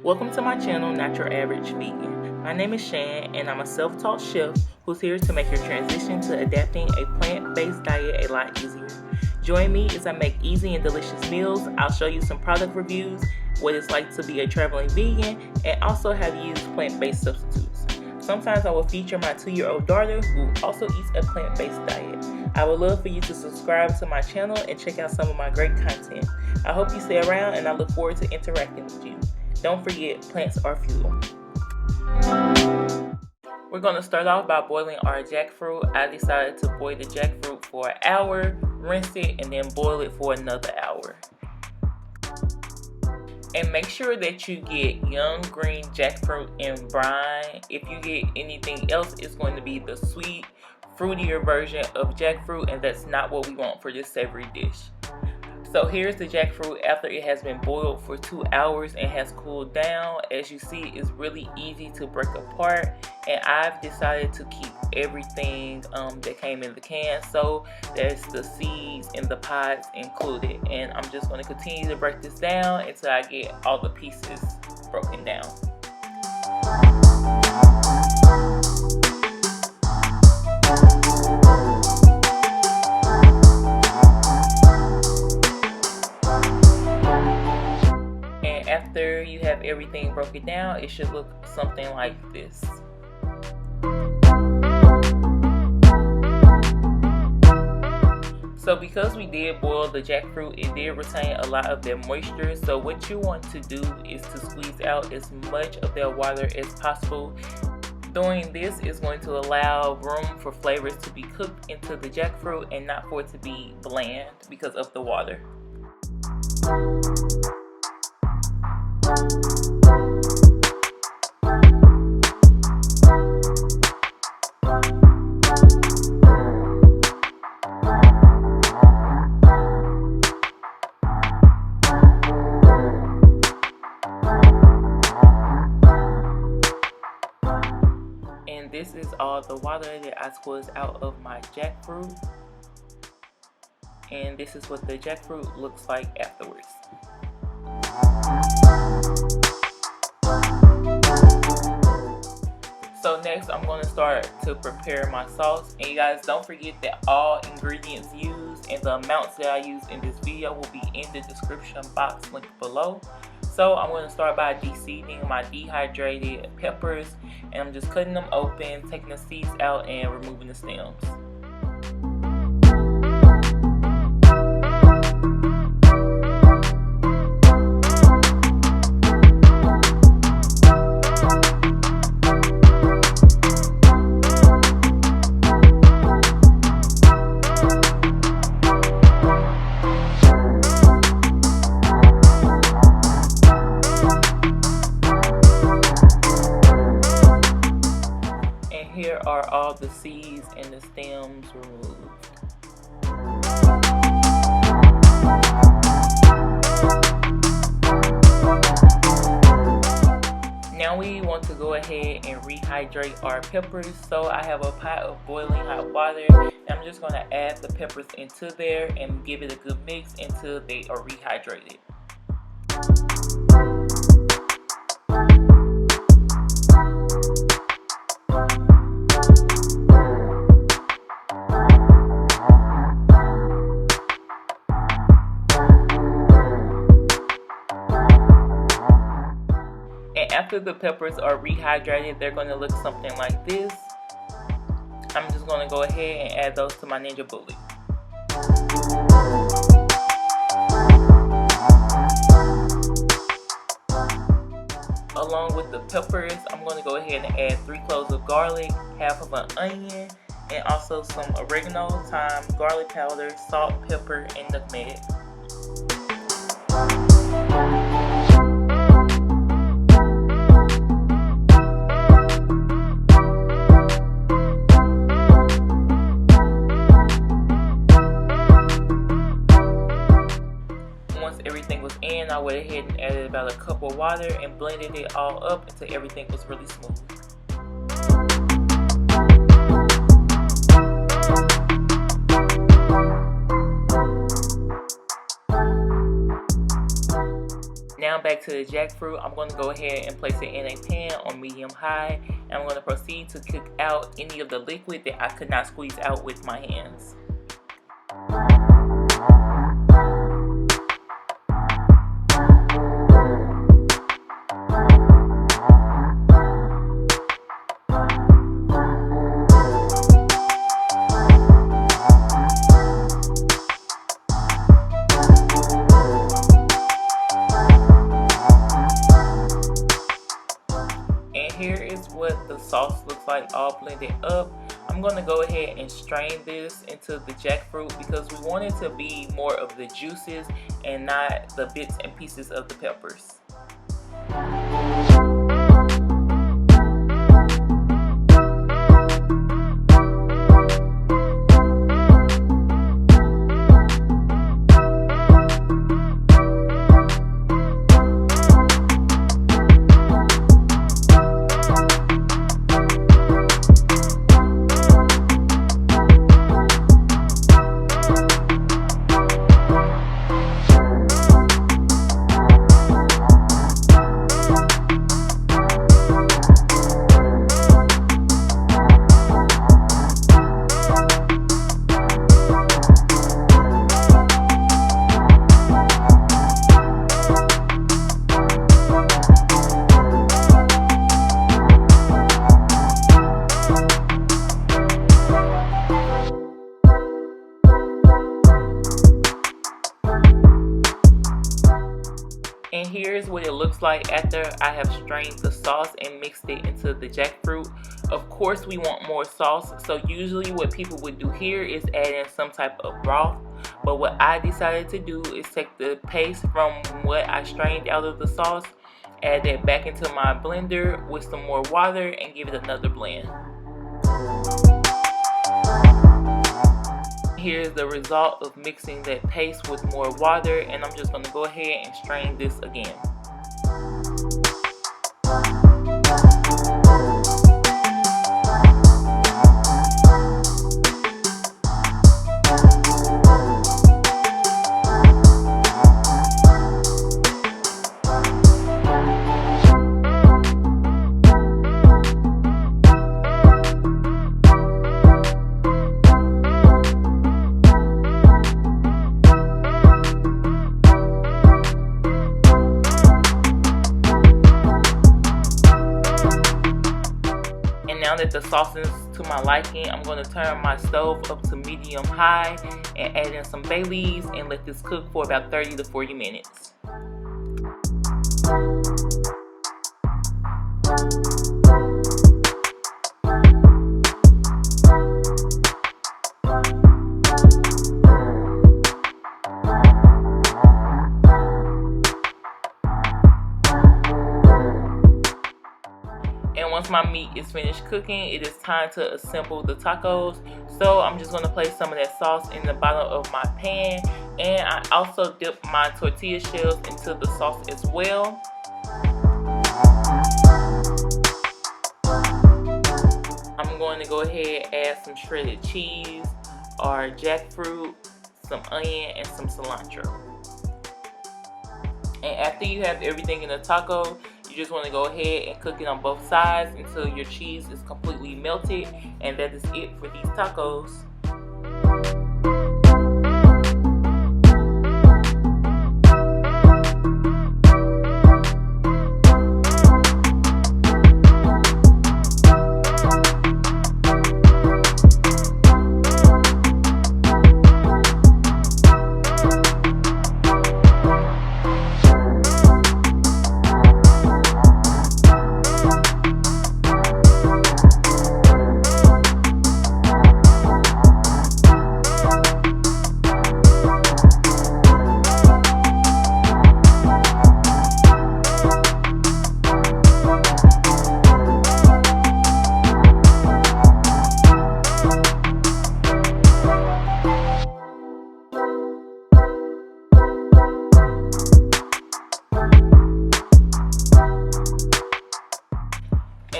Welcome to my channel, Not Your Average Vegan. My name is Shan, and I'm a self-taught chef who's here to make your transition to adapting a plant-based diet a lot easier. Join me as I make easy and delicious meals. I'll show you some product reviews, what it's like to be a traveling vegan, and also how to use plant-based substitutes. Sometimes I will feature my 2-year-old daughter who also eats a plant-based diet. I would love for you to subscribe to my channel and check out some of my great content. I hope you stay around, and I look forward to interacting with you. Don't forget, plants are fuel. We're going to start off by boiling our jackfruit. I decided to boil the jackfruit for an hour, rinse it, and then boil it for another hour. And make sure that you get young green jackfruit in brine. If you get anything else, it's going to be the sweet, fruitier version of jackfruit, and that's not what we want for this savory dish. So here's the jackfruit after it has been boiled for 2 hours and has cooled down. As you see, it's really easy to break apart, and I've decided to keep everything that came in the can, so there's the seeds and the pods included. And I'm just going to continue to break this down until I get all the pieces broken down. After you have everything broken down, it should look something like this. So because we did boil the jackfruit, it did retain a lot of that moisture. So what you want to do is to squeeze out as much of that water as possible. Doing this is going to allow room for flavors to be cooked into the jackfruit and not for it to be bland because of the water. And this is all the water that I squeezed out of my jackfruit. And this is what the jackfruit looks like afterwards. So next I'm going to start to prepare my sauce, and you guys don't forget that all ingredients used and the amounts that I used in this video will be in the description box linked below. So I'm going to start by deseeding my dehydrated peppers, and I'm just cutting them open, taking the seeds out and removing the stems. Here are all the seeds and the stems removed. Now we want to go ahead and rehydrate our peppers. So I have a pot of boiling hot water, and I'm just going to add the peppers into there and give it a good mix until they are rehydrated. After the peppers are rehydrated, they're going to look something like this. I'm just going to go ahead and add those to my Ninja Bullet. Along with the peppers, I'm going to go ahead and add 3 cloves of garlic, half of an onion, and also some oregano, thyme, garlic powder, salt, pepper, and nutmeg. Everything was in, I went ahead and added about a cup of water and blended it all up until everything was really smooth. Now now back to the jackfruit. I'm going to go ahead and place it in a pan on medium high, and I'm going to proceed to cook out any of the liquid that I could not squeeze out with my hands. Here is what the sauce looks like all blended up. I'm going to go ahead and strain this into the jackfruit because we want it to be more of the juices and not the bits and pieces of the peppers. And here's what it looks like after I have strained the sauce and mixed it into the jackfruit. Of course we want more sauce, so usually what people would do here is add in some type of broth. But what I decided to do is take the paste from what I strained out of the sauce, add that back into my blender with some more water and give it another blend. Here's the result of mixing that paste with more water, and I'm just going to go ahead and strain this again. Now that the sauce is to my liking, I'm going to turn my stove up to medium high and add in some bay leaves and let this cook for about 30 to 40 minutes. And once my meat is finished cooking, it is time to assemble the tacos. So I'm just going to place some of that sauce in the bottom of my pan, and I also dip my tortilla shells into the sauce as well. I'm going to go ahead and add some shredded cheese, our jackfruit, some onion, and some cilantro. And after you have everything in the taco, you just want to go ahead and cook it on both sides until your cheese is completely melted, and that is it for these tacos.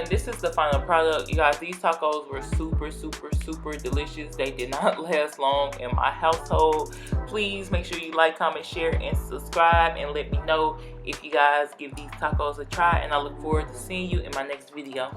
this is the final product. You guys, these tacos were super delicious. They did not last long in my household. Please make sure you like, comment, share, and subscribe, and let me know if you guys give these tacos a try, and I look forward to seeing you in my next video.